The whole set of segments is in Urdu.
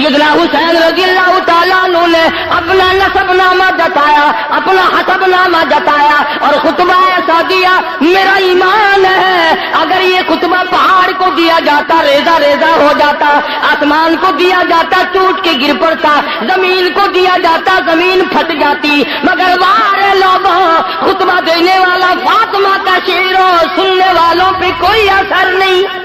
سیدنا حسین رضی اللہ تعالیٰ عنہ نے اپنا نسب نامہ جتایا، اپنا حسب نامہ جتایا اور خطبہ ایسا دیا، میرا ایمان ہے اگر یہ خطبہ پہاڑ کو دیا جاتا ریزہ ریزہ ہو جاتا، آسمان کو دیا جاتا ٹوٹ کے گر پڑتا، زمین کو دیا جاتا زمین پھٹ جاتی، مگر وارے لوگوں خطبہ دینے والا فاطمہ کا شعر سننے والوں پہ کوئی اثر نہیں۔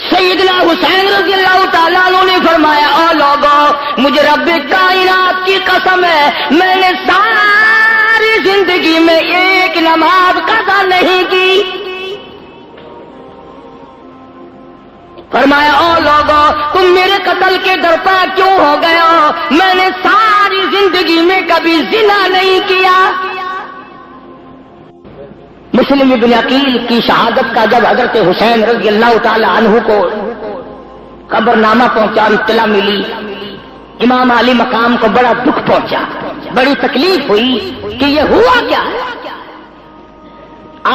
سیدنا حسین رضی اللہ تعالیٰ عنہ نے فرمایا، او لوگوں مجھے رب کائنات کی قسم ہے میں نے ساری زندگی میں ایک نماز قضا نہیں کی۔ فرمایا، او لوگوں تم میرے قتل کے درپا کیوں ہو گئے ہو؟ میں نے ساری زندگی میں کبھی زنا نہیں کیا۔ مسلم ابن عقیل کی شہادت کا جب حضرت حسین رضی اللہ تعالی عنہ کو خبرنامہ پہنچا اور اطلاع ملی، امام علی مقام کو بڑا دکھ پہنچا، بڑی تکلیف ہوئی کہ یہ ہوا کیا ہے۔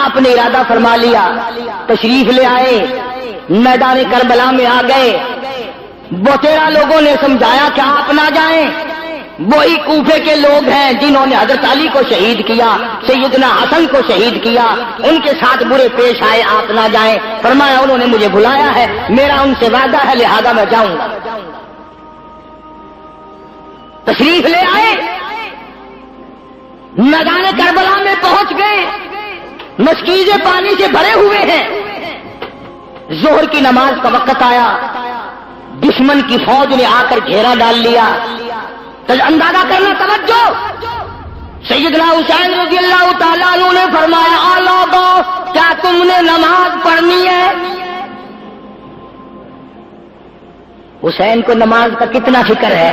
آپ نے ارادہ فرما لیا، تشریف لے آئے، میدان کربلا میں آ گئے، بوتیرا لوگوں نے سمجھایا کہ آپ نہ جائیں، وہی کوفے کے لوگ ہیں جنہوں نے حضرت علی کو شہید کیا، سیدنا حسن کو شہید کیا، ان کے ساتھ برے پیش آئے، آپ نہ جائیں۔ فرمایا انہوں نے مجھے بلایا ہے، میرا ان سے وعدہ ہے، لہذا میں جاؤں گا۔ تشریف لے آئے، میدان کربلا میں پہنچ گئے، مشکیزیں پانی سے بھرے ہوئے ہیں، ظہر کی نماز کا وقت آیا، دشمن کی فوج نے آ کر گھیرا ڈال لیا۔ اندازہ کرنا، توجہ، سیدنا حسین رضی اللہ تعالیٰ عنہ نے فرمایا، آ لوگوں کیا تم نے نماز پڑھنی ہے؟ حسین کو نماز کا کتنا فکر ہے،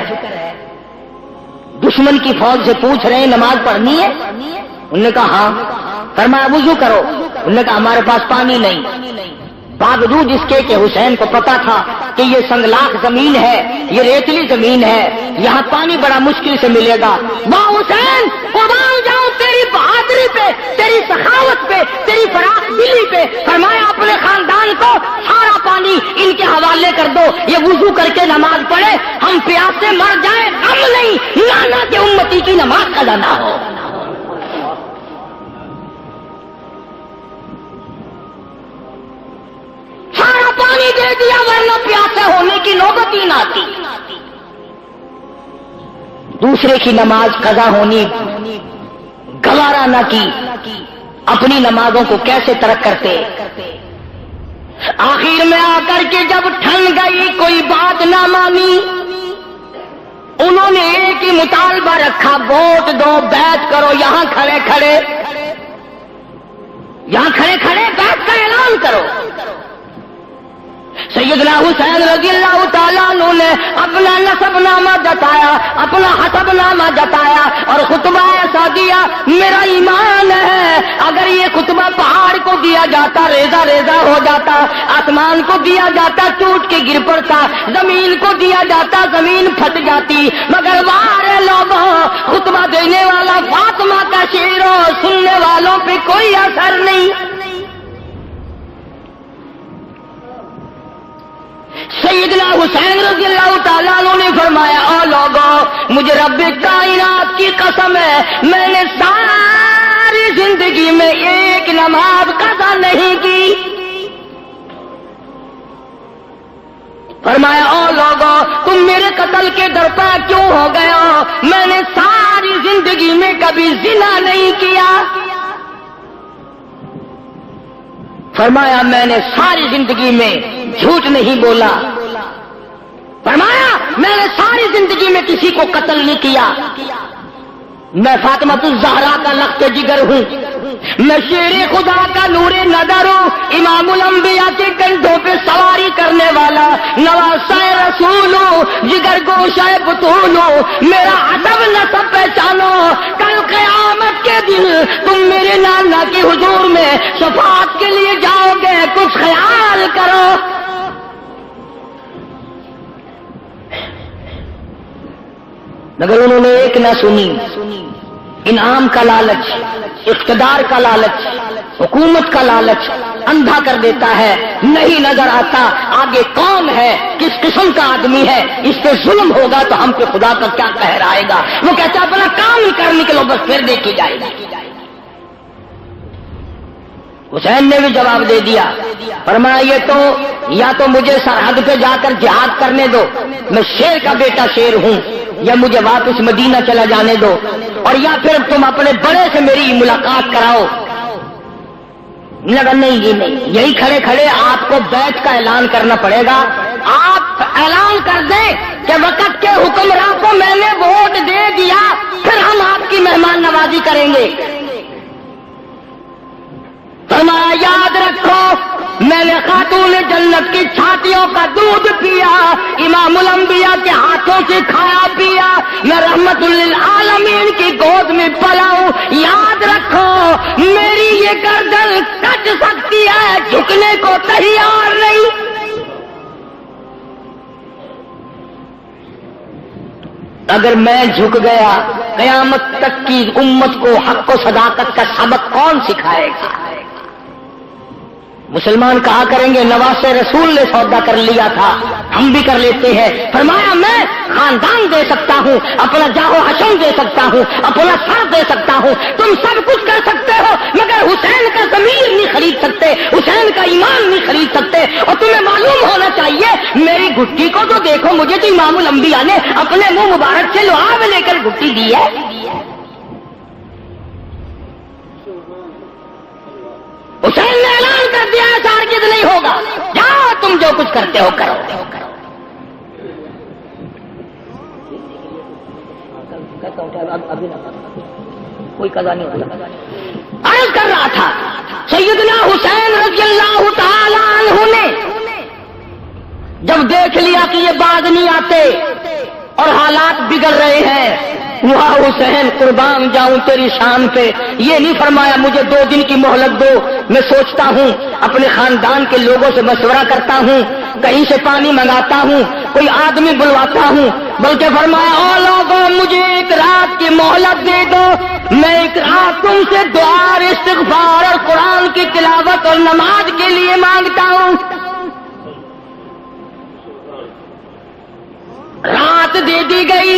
دشمن کی فوج سے پوچھ رہے ہیں نماز پڑھنی ہے؟ انہوں نے کہا ہاں۔ فرمایا وضو کرو، انہوں نے کہا ہمارے پاس پانی نہیں، باوجود اس کے کہ حسین کو پتا تھا کہ یہ سنگلاخ زمین ہے، یہ ریتلی زمین ہے، یہاں پانی بڑا مشکل سے ملے گا۔ ماں حسین قربان جاؤں تیری بہادری پہ، تیری سخاوت پہ، تیری فراخ دلی پہ۔ فرمایا اپنے خاندان کو سارا پانی ان کے حوالے کر دو، یہ وضو کر کے نماز پڑھے، ہم پیاس سے مر جائیں غم نہیں، نانا کے امتی کی نماز قضا نہ ہو۔ سارا پانی دے دیا ورنہ پیاسے ہونے کی نوبت ہی نہ آتی۔ دوسرے کی نماز قضا ہونی گوارا نہ کی، اپنی نمازوں کو کیسے ترک کرتے۔ آخر میں آ کر کے جب ٹھن گئی کوئی بات نہ مانی، انہوں نے ایک ہی مطالبہ رکھا، ووٹ دو، بیعت کرو، یہاں کھڑے کھڑے بیعت کا اعلان کرو۔ سیدنا حسین رضی اللہ تعالیٰ عنہ نے اپنا نسب نامہ جتایا، اپنا حسب نامہ جتایا اور خطبہ ایسا دیا، میرا ایمان ہے اگر یہ خطبہ پہاڑ کو دیا جاتا ریزہ ریزہ ہو جاتا، آسمان کو دیا جاتا ٹوٹ کے گر پڑتا، زمین کو دیا جاتا زمین پھٹ جاتی، مگر وارے لوگوں خطبہ دینے والا فاطمہ کا شعر سننے والوں پہ کوئی اثر نہیں۔ سیدنا حسین رضی اللہ تعالیٰ عنہ نے فرمایا، او لوگوں مجھے رب کائنات کی قسم ہے میں نے ساری زندگی میں ایک نماز قضا نہیں کی۔ فرمایا، او لوگوں تم میرے قتل کے درپا کیوں ہو گئے ہو؟ میں نے ساری زندگی میں کبھی زنا نہیں کیا۔ فرمایا میں نے ساری زندگی میں جھوٹ نہیں بولا۔ فرمایا میں نے ساری زندگی میں کسی کو قتل نہیں کیا۔ میں فاطمہ الزہرا کا لخت جگر ہوں، میں شیر خدا کا نور نظر ہوں، امام الانبیاء کے کندھوں پہ سواری کرنے والا نواسہ رسول ہوں، جگر گوشہ بطول ہوں، میرا ادب نسب پہچانو، کل قیامت کے دن تم میرے نانا کے حضور میں شفاعت کے لیے جاؤ گے، کچھ خیال کرو۔ مگر انہوں نے ایک نہ سنی، انعام کا لالچ، اقتدار کا لالچ، حکومت کا لالچ، اندھا کر دیتا ہے، نہیں نظر آتا آگے کون ہے، کس قسم کا آدمی ہے، اس پہ ظلم ہوگا تو ہم پہ خدا کا کیا قہر آئے گا۔ وہ کہتا ہے اپنا کام ہی کر نکلو، بس پھر دیکھی جائے گی۔ حسین نے بھی جواب دے دیا، فرمایا یہ تو یا تو مجھے سرحد پہ جا کر جہاد کرنے دو، میں شیر کا بیٹا شیر ہوں، یا مجھے واپس مدینہ چلا جانے دو، اور یا پھر تم اپنے بڑے سے میری ملاقات کراؤ۔ لگا نہیں جی نہیں، یہی کھڑے کھڑے آپ کو بیعت کا اعلان کرنا پڑے گا۔ آپ اعلان کر دیں کہ وقت کے حکمراں کو میں نے ووٹ دے دیا، پھر ہم آپ کی مہمان نوازی کریں گے۔ فرمایا یاد رکھو میں نے خاتون جنت کی چھاتیوں کا دودھ پیا، امام الانبیاء کے ہاتھوں سے کھایا پیا، میں رحمت للعالمین کی گود میں پلا ہوں۔ یاد رکھو میری یہ گردن کٹ سکتی ہے، جھکنے کو تیار نہیں۔ اگر میں جھک گیا قیامت تک کی امت کو حق و صداقت کا سبق کون سکھائے گا؟ مسلمان کہا کریں گے نواز رسول نے سودا کر لیا تھا، ہم بھی کر لیتے ہیں۔ فرمایا میں خاندان دے سکتا ہوں، اپنا جاہو حشم دے سکتا ہوں، اپنا سر دے سکتا ہوں، تم سب کچھ کر سکتے ہو، مگر حسین کا ضمیر نہیں خرید سکتے، حسین کا ایمان نہیں خرید سکتے۔ اور تمہیں معلوم ہونا چاہیے میری گھٹی کو تو دیکھو، مجھے تو امام الانبیاء نے اپنے منہ مبارک سے لعاب لے کر گھٹی دی ہے۔ حسین نے اعلان کر دیا ہے ہرگز نہیں ہوگا، جاؤ تم جو کچھ کرتے ہو کرو۔ کوئی قضا نہیں ہوگا۔ عرض کر رہا تھا سیدنا حسین رضی اللہ تعالی عنہ نے جب دیکھ لیا کہ یہ باز نہیں آتے اور حالات بگڑ رہے ہیں، واہ حسین قربان جاؤں تیری شان پہ، یہ نہیں فرمایا مجھے 2 دن کی مہلت دو، میں سوچتا ہوں، اپنے خاندان کے لوگوں سے مشورہ کرتا ہوں، کہیں سے پانی منگاتا ہوں، کوئی آدمی بلواتا ہوں، بلکہ فرمایا او لوگوں مجھے 1 رات کی مہلت دے دو، میں 1 رات تم سے دعا اور استغفار اور قرآن کی تلاوت اور نماز کے لیے مانگتا ہوں۔ رات دے دی گئی،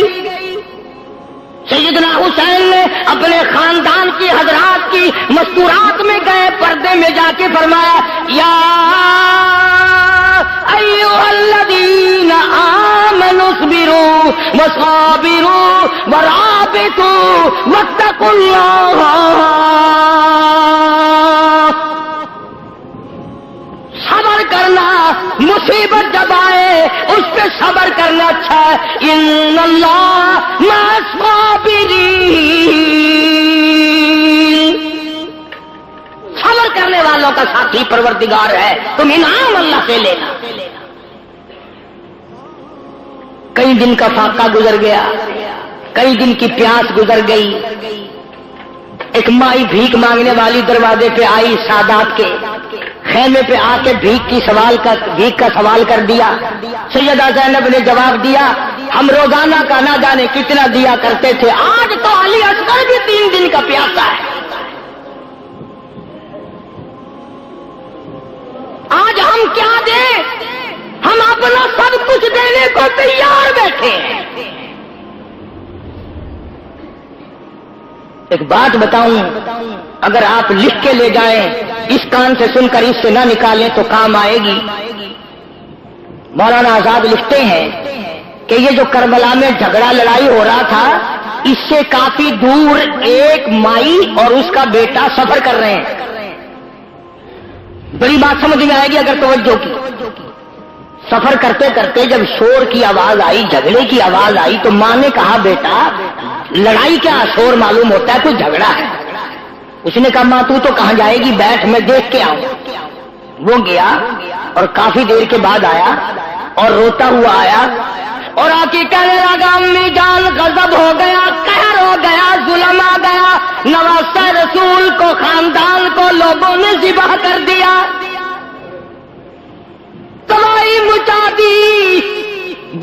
سیدنا حسین نے اپنے خاندان کی حضرات کی مستورات میں گئے، پردے میں جا کے فرمایا یا ایھا الذین آمنوا اصبروا وصابروا ورابطوا واتقوا اللہ، صبر کرنا، مصیبت جب آئے اس پہ صبر کرنا اچھا ہے، ان اللہ مع الصابرین، صبر کرنے والوں کا ساتھی پروردگار ہے، تم انعام اللہ سے لینا۔ کئی دن کا فاقہ گزر گیا، کئی دن کی پیاس گزر گئی، ایک مائی بھیک مانگنے والی دروازے پہ آئی، سادات کے خیمے پہ آ کے بھیک کا سوال کر دیا۔ سیدہ زینب نے جواب دیا ہم روزانہ کا نہ جانے کتنا دیا کرتے تھے، آج تو علی اصغر بھی 3 دن کا پیاسا ہے، آج ہم کیا دیں، ہم اپنا سب کچھ دینے کو تیار بیٹھے ہیں۔ ایک بات بتاؤں، اگر آپ لکھ کے لے جائیں، اس کان سے سن کر اس سے نہ نکالیں تو کام آئے گی۔ مولانا آزاد لکھتے ہیں کہ یہ جو کربلا میں جھگڑا لڑائی ہو رہا تھا، اس سے کافی دور ایک مائی اور اس کا بیٹا سفر کر رہے ہیں۔ بڑی بات سمجھ میں آئے گی اگر توجہ کی۔ سفر کرتے کرتے جب شور کی آواز آئی، جھگڑے کی آواز آئی، تو ماں نے کہا بیٹا لڑائی کیا، شور معلوم ہوتا ہے کوئی جھگڑا ہے۔ اس نے کہا ماں تو کہاں جائے گی، بیٹھ میں دیکھ کے آؤں۔ وہ گیا اور کافی دیر کے بعد آیا اور روتا ہوا آیا اور آ کے کہنے لگا امی جان غضب ہو گیا، قہر ہو گیا، ظلم آ گیا، نواز رسول کو، خاندان کو لوگوں نے ذبح کر دیا، تباہی مچا دی،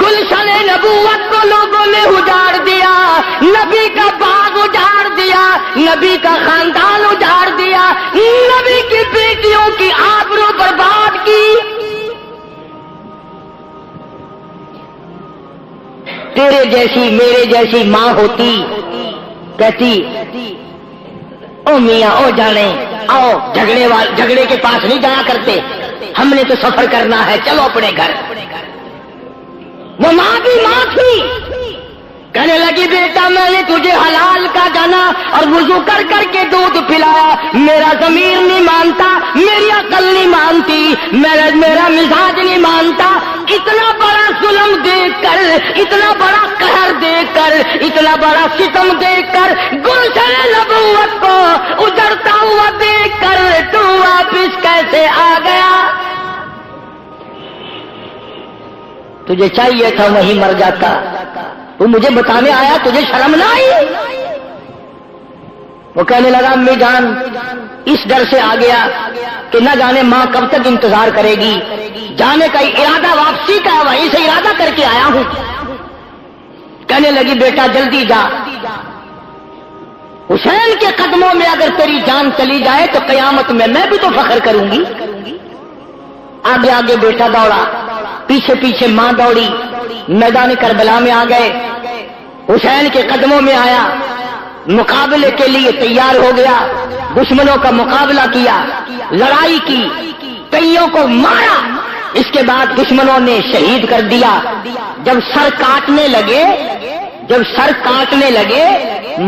گلشن نبوت کو لوگوں نے اجاڑ دیا، نبی کا باغ اجاڑ دیا، نبی کا خاندان اجاڑ دیا، نبی کی بیٹیوں کی آبرو برباد کی۔ تیرے جیسی میرے جیسی ماں ہوتی کہتی او میاں او جانے آؤ، جھگڑے کے پاس نہیں جایا کرتے، ہم نے تو سفر کرنا ہے، چلو اپنے گھر۔ وہ ماں بھی ماں تھی، کہنے لگی بیٹا میں نے تجھے حلال کا جانا اور وضو کر کر کے دودھ پلایا، میرا ضمیر نہیں مانتا، میری عقل نہیں مانتی، میرا مزاج نہیں مانتا، اتنا بڑا ظلم دیکھ کر، اتنا بڑا قہر دیکھ کر، اتنا بڑا ستم دیکھ کر، گلشن نبوت کو اجڑتا ہوا دیکھ کر تو واپس کیسے آ گیا؟ تجھے چاہیے تھا وہیں مر جاتا، تو مجھے بتانے آیا، تجھے شرم نہ آئی؟ وہ کہنے لگا امی جان اس ڈر سے آ گیا کہ نہ جانے ماں کب تک انتظار کرے گی، جانے کا ارادہ واپسی کا وہیں سے ارادہ کر کے آیا ہوں۔ کہنے لگی بیٹا جلدی جا، حسین کے قدموں میں اگر تیری جان چلی جائے تو قیامت میں بھی تو فخر کروں گی۔ آگے آگے بیٹا دوڑا، پیچھے پیچھے ماں دوڑی، میدان کربلا میں آ گئے، حسین کے قدموں میں آیا، مقابلے کے لیے تیار ہو گیا، دشمنوں کا مقابلہ کیا، لڑائی کی، کئیوں کو مارا، اس کے بعد دشمنوں نے شہید کر دیا۔ جب سر کاٹنے لگے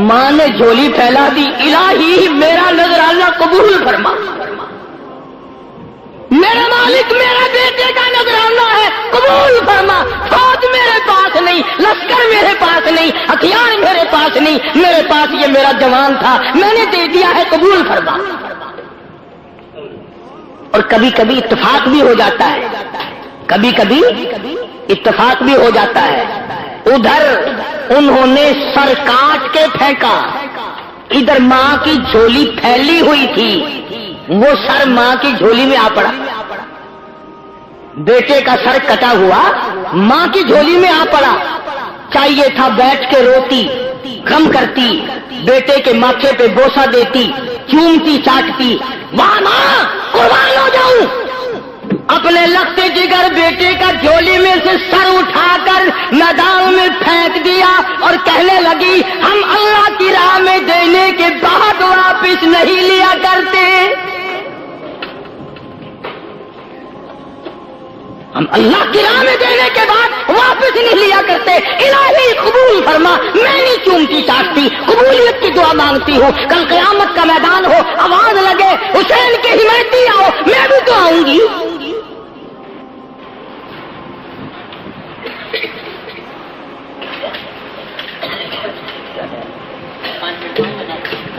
ماں نے جھولی پھیلا دی، الہی میرا نذرانہ قبول فرما، میرا مالک میرے بیٹے کا نذرانہ ہے، قبول فرما، فوج میرے پاس نہیں، لشکر میرے پاس نہیں، ہتھیار میرے پاس نہیں، میرے پاس یہ میرا جوان تھا، میں نے دے دیا ہے، قبول فرما۔ اور کبھی کبھی اتفاق بھی ہو جاتا ہے، اتفاق بھی ہو جاتا ہے، ادھر انہوں نے سر کاٹ کے پھینکا، ادھر ماں کی جھولی پھیلی ہوئی تھی، وہ سر ماں کی جھولی میں آ پڑا، بیٹے کا سر کٹا ہوا ماں کی جھولی میں آ پڑا۔ چاہیے تھا بیٹھ کے روتی، غم کرتی، بیٹے کے ماتھے پہ بوسہ دیتی، چومتی چاٹتی، واہ ماں قربان ہو جاؤں، اپنے لختے جگر بیٹے کا جھولی میں سے سر اٹھا کر میدان میں پھینک دیا اور کہنے لگی ہم اللہ کی راہ میں دینے کے بعد واپس نہیں لیا کرتے، ہم اللہ کی راہ میں دینے کے بعد واپس نہیں لیا کرتے، الہی قبول فرما، میں نہیں چومتی چاٹتی، قبولیت کی دعا مانگتی ہوں، کل قیامت کا میدان ہو، آواز لگے حسین کے حمایتی آؤ، میں بھی تو آؤں گی۔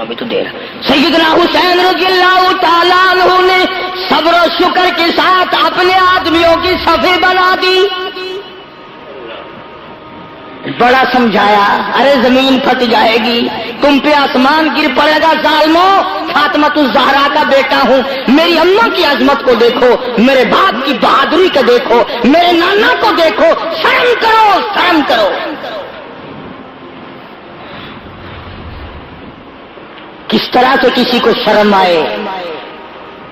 ابھی تو دیر۔ سیدنا حسین رضی اللہ تعالیٰ عنہ نے صبر و شکر کے ساتھ اپنے آدمیوں کی صفیں بنا دی، بڑا سمجھایا، ارے زمین پھٹ جائے گی، تم پہ آسمان گر پڑے گا ظالموں، فاطمۃ الزہرا کا بیٹا ہوں، میری اماں کی عظمت کو دیکھو، میرے باپ کی بہادری کو دیکھو، میرے نانا کو دیکھو، شرم کرو، شرم کرو۔ کس طرح سے کسی کو شرم آئے،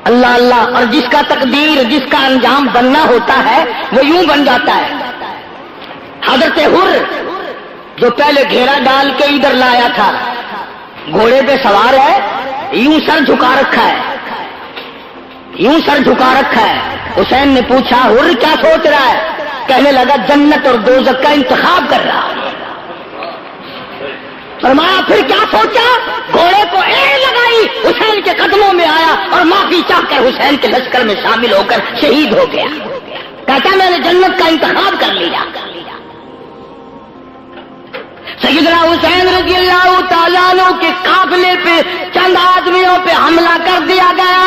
اللہ اللہ، اور جس کا تقدیر، جس کا انجام بننا ہوتا ہے وہ یوں بن جاتا ہے۔ حضرت حر جو پہلے گھیرا ڈال کے ادھر لایا تھا، گھوڑے پہ سوار ہے، یوں سر جھکا رکھا ہے، یوں سر جھکا رکھا ہے۔ حسین نے پوچھا حر کیا سوچ رہا ہے؟ کہنے لگا جنت اور دوزخ کا انتخاب کر رہا ہے۔ فرمایا پھر کیا سوچا؟ گھوڑے کو ایڑ لگائی، حسین کے قدموں میں آیا اور معافی چاہ کر حسین کے لشکر میں شامل ہو کر شہید ہو گیا، کہتا میں نے جنت کا انتخاب کر لیا۔ سیدنا حسین رضی اللہ تعالیٰ عنہ کے قافلے پہ چند آدمیوں پہ حملہ کر دیا گیا،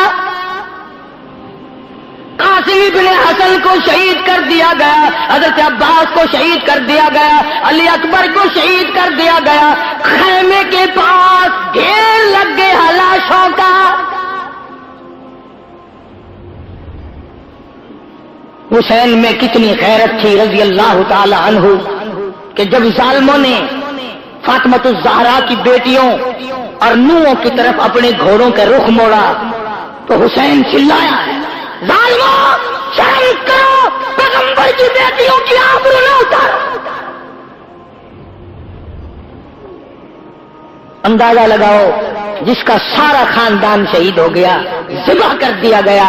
قاسم ابن حسن کو شہید کر دیا گیا، حضرت عباس کو شہید کر دیا گیا، علی اکبر کو شہید کر دیا گیا، خیمے کے پاس ڈھیر لگ گئے لاشوں کا۔ حسین میں کتنی غیرت تھی رضی اللہ تعالی عنہ کہ جب ظالموں نے فاطمۃ الزہرا کی بیٹیوں اور نوحوں کی طرف اپنے گھوڑوں کا رخ موڑا تو حسین چلایا ہے، ظالموں شرم کرو، پیغمبر کی بیٹیوں کی آبرو نہ اتارو۔ اندازہ لگاؤ، جس کا سارا خاندان شہید ہو گیا، ذبح کر دیا گیا،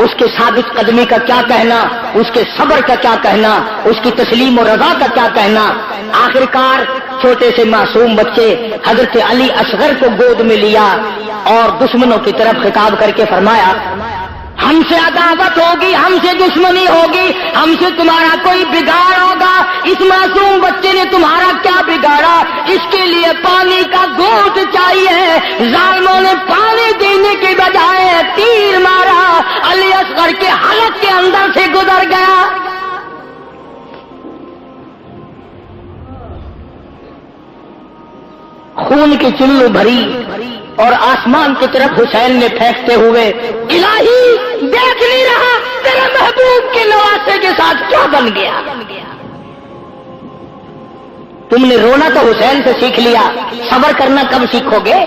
اس کے ثابت قدمی کا کیا کہنا، اس کے صبر کا کیا کہنا، اس کی تسلیم و رضا کا کیا کہنا۔ آخرکار چھوٹے سے معصوم بچے حضرت علی اصغر کو گود میں لیا اور دشمنوں کی طرف خطاب کر کے فرمایا، ہم سے عداوت ہوگی، ہم سے دشمنی ہوگی، ہم سے تمہارا کوئی بگاڑ ہوگا، اس معصوم بچے نے تمہارا کیا بگاڑا، اس کے لیے پانی کا گھونٹ چاہیے۔ ظالموں نے پانی دینے کی بجائے تیر مارا، علی اصغر کے حلق کے اندر سے گزر گیا۔ خون کی چلو بھری اور آسمان کی طرف حسین نے پھینکتے ہوئے، الہی دیکھ نہیں رہا تیرے محبوب کے نواسے کے ساتھ کیا بن گیا۔ تم نے رونا تو حسین سے سیکھ لیا، صبر کرنا کب سیکھو گے؟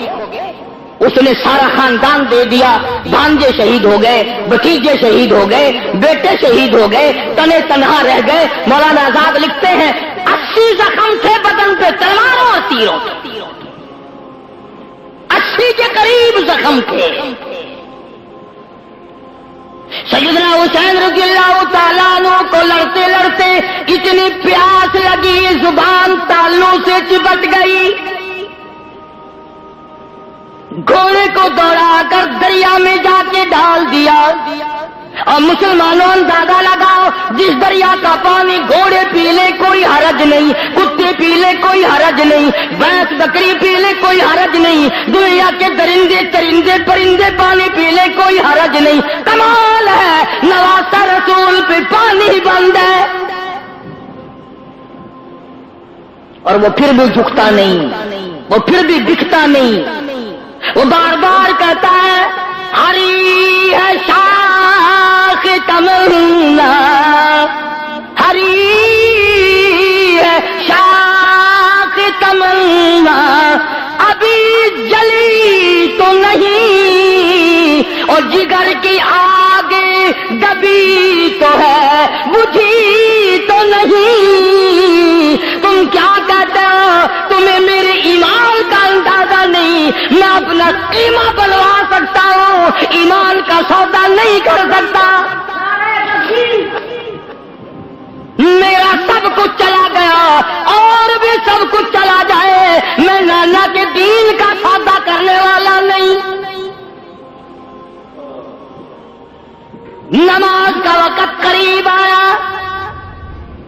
اس نے سارا خاندان دے دیا، بھانجے شہید ہو گئے، بھتیجے شہید ہو گئے، بیٹے شہید ہو گئے، تنے تنہا رہ گئے۔ مولانا آزاد لکھتے ہیں 80 زخم تھے بدن پہ تلواروں اور تیروں، 80 کے قریب زخم تھے۔ سیدنا حسین رضی اللہ تعالیٰ عنہ کو لڑتے لڑتے اتنی پیاس لگی، زبان تالوں سے چپٹ گئی، گھوڑے کو دوڑا کر دریا میں جا کے ڈال دیا۔ اور مسلمانوں اندازہ لگاؤ، جس دریا کا پانی گھوڑے پی لے کوئی حرج نہیں، کتے پی لے کوئی حرج نہیں، بھینس بکری پی لے کوئی حرج نہیں، دنیا کے درندے چرندے پرندے پانی پی لے کوئی حرج نہیں۔ کمال ہے، نواسہ رسول پہ پانی بند ہے، اور وہ پھر بھی جھکتا نہیں، وہ پھر بھی دکھتا نہیں، وہ بار بار کہتا ہے ہری ہے شاخ تمنا، ہری ہے شاخ تمنا، ابھی جلی تو نہیں، اور جگر کی آگ دبی تو ہے، بجھی تو نہیں۔ تم کیا کہتے ہو؟ تمہیں میرے ایمان کا اندازہ نہیں، میں اپنا قیمہ بنوا سکتا ہوں، ایمان کا سودا نہیں کر سکتا۔ میرا سب کچھ چلا گیا اور بھی سب کچھ چلا جائے، میں نانا کے دین کا سودا کرنے والا نہیں۔ نماز کا وقت قریب آیا،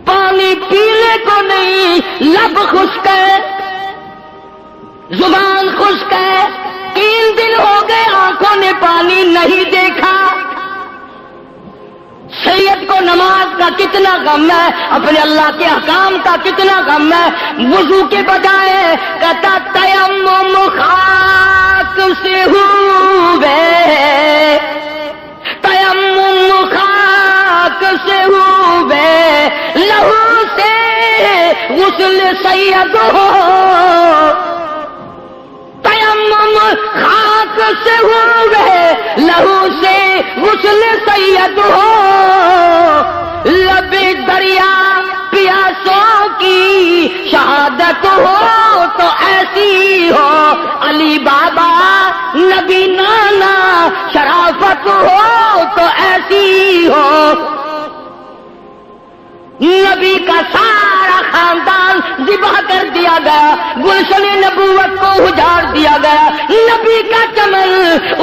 پانی پینے کو نہیں، لب خشک ہے، زبان خشک ہے، 3 دن ہو گئے آنکھوں نے پانی نہیں دیکھا۔ سید کو نماز کا کتنا غم ہے، اپنے اللہ کے احکام کا کتنا غم ہے، وضو کے بجائے کہتا تیمم خاک سے ہوئے، تیمم خاک سے ہوئے، لہو سے غسل سید ہو، تیمم خاک سے ہوئے، لہو سے غسل سید ہو، لب دریا پیاسوں کی شہادت ہو تو ایسی ہو، علی بابا نبی نانا شرافت ہو تو ایسی ہو۔ نبی کا سارا خاندان ذبح کر دیا گیا، گلشن نبوت کو اجاڑ دیا گیا، نبی کا چمن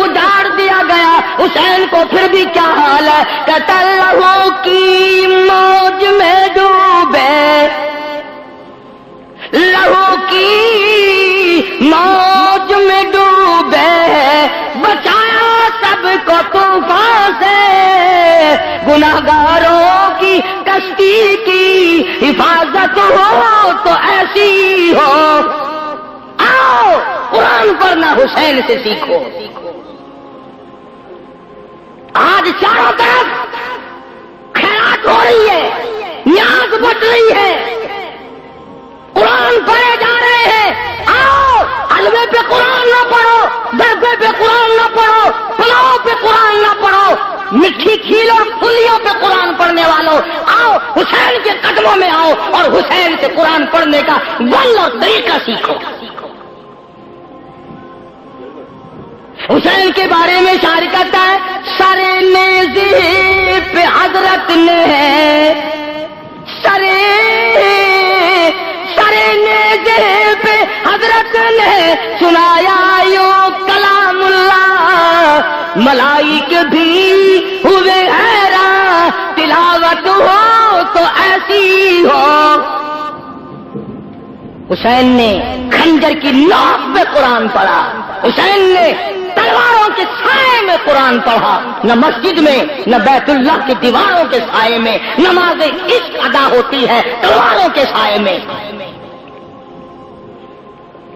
اجاڑ دیا گیا۔ حسین کو پھر بھی کیا حال ہے، کہتا لہو کی موج میں ڈوبے، لہو کی موج میں ڈوبے، بچایا سب کو طوفان سے، گناہگاروں کی کشتی کی حفاظت ہو تو ایسی ہو۔ آؤ قرآن پڑھنا حسین سے سیکھو۔ آج چاروں طرف خیرات ہو نیاز بٹ رہی ہے، قرآن پڑھے جا رہے ہیں، آؤ حلوے پہ قرآن نہ پڑھو، دربے پہ قرآن نہ پڑھو، پلاؤ پہ قرآن نہ پڑھو، مٹھی کھیل اور پھلیوں پہ قرآن پڑھنے والوں آؤ حسین کے قدموں میں آؤ اور حسین سے قرآن پڑھنے کا ول اور طریقہ سیکھو۔ حسین کے بارے میں شاعر کہتا ہے، سرے نیزے پہ حضرت نے سرے نیزے پہ حضرت نے سنایا یوں کلام اللہ، ملائک بھی ہوئے حیران، تلاوت ہو تو ایسی ہو۔ حسین نے خنجر کی نوک پہ قرآن پڑھا، حسین نے تلواروں کے سائے میں قرآن پڑھا، نہ مسجد میں نہ بیت اللہ کی دیواروں کے سائے میں نماز عشق ادا ہوتی ہے تلواروں کے سائے میں۔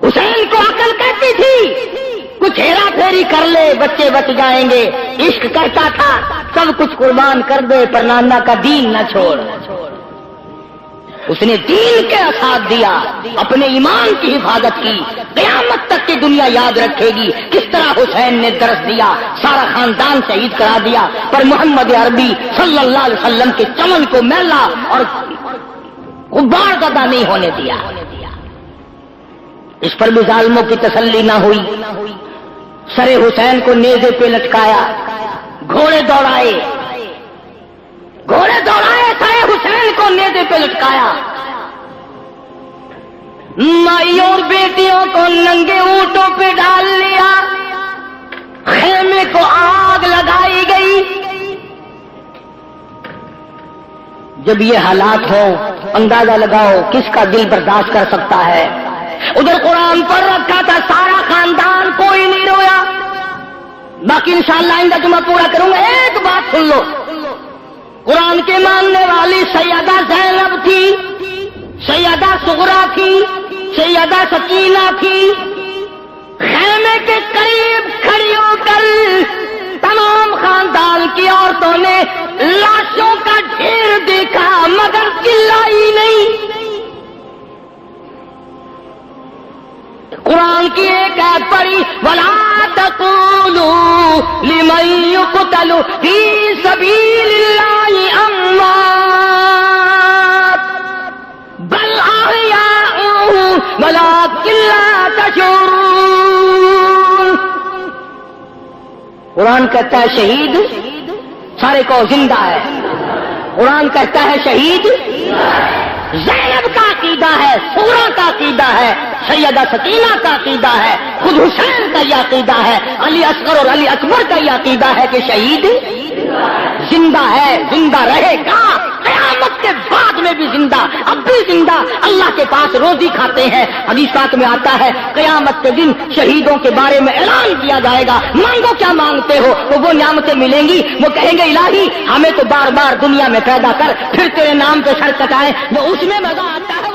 حسین کو عقل کہتی تھی کچھ ہیرا پھیری کر لے بچے بچ جائیں گے، عشق کہتا تھا سب کچھ قربان کر دے پر نانا کا دین نہ چھوڑ۔ اس نے دین کے ساتھ دیا، اپنے ایمان کی حفاظت کی، قیامت تک کی دنیا یاد رکھے گی کس طرح حسین نے درس دیا، سارا خاندان شہید کرا دیا، پر محمد عربی صلی اللہ علیہ وسلم کے چمن کو میلا اور غبار زدہ نہیں ہونے دیا۔ اس پر بھی ظالموں کی تسلی نہ ہوئی، سر حسین کو نیزے پہ لٹکایا، گھوڑے دوڑائے سر حسین کو نیزے پہ لٹکایا، مائیوں اور بیٹیوں کو ننگے اونٹوں پہ ڈال لیا، خیمے کو آگ لگائی گئی۔ جب یہ حالات ہو اندازہ لگاؤ کس کا دل برداشت کر سکتا ہے۔ ادھر قرآن پر رکھا تھا سارا خاندان، کوئی نہیں رویا۔ باقی انشاءاللہ آئندہ جمعہ پورا کروں گا، ایک بات سن لو، قرآن کے ماننے والی سیدہ زینب تھی، سیدہ صغرا تھی، سیدہ سکینہ تھی، خیمے کے قریب کھڑی ہو کر تمام خاندان کی عورتوں نے لاشوں کا ڈھیر دیکھا مگر چلائی نہیں۔ قرآن کی ایک آیت پڑھی، وَلَا تَقُولُوا لِمَن يُقْتَلُ فِي سَبِيلِ اللَّهِ أَمْوَاتٌ بَلْ أَحْيَاءٌ وَلَٰكِن لَّا تَشْعُرُونَ۔ قرآن کہتا ہے شہید سارے کو زندہ ہے، قرآن کہتا ہے شہید زینب کا عقیدہ ہے، سورہ کا عقیدہ ہے، سیدہ سکینہ کا عقیدہ ہے، خود حسین کا یہ عقیدہ ہے، علی اصغر اور علی اکبر کا یہ عقیدہ ہے کہ شہید زندہ ہے، زندہ رہے گا، قیامت کے بعد میں بھی زندہ، اب بھی زندہ، اللہ کے پاس روزی کھاتے ہیں۔ حدیث پاک میں آتا ہے قیامت کے دن شہیدوں کے بارے میں اعلان کیا جائے گا، مانگو کیا مانگتے ہو تو وہ نعمتیں ملیں گی۔ وہ کہیں گے الہی ہمیں تو بار بار دنیا میں پیدا کر پھر تیرے نام پہ سر کٹائے، وہ اس میں مزہ آتا ہے۔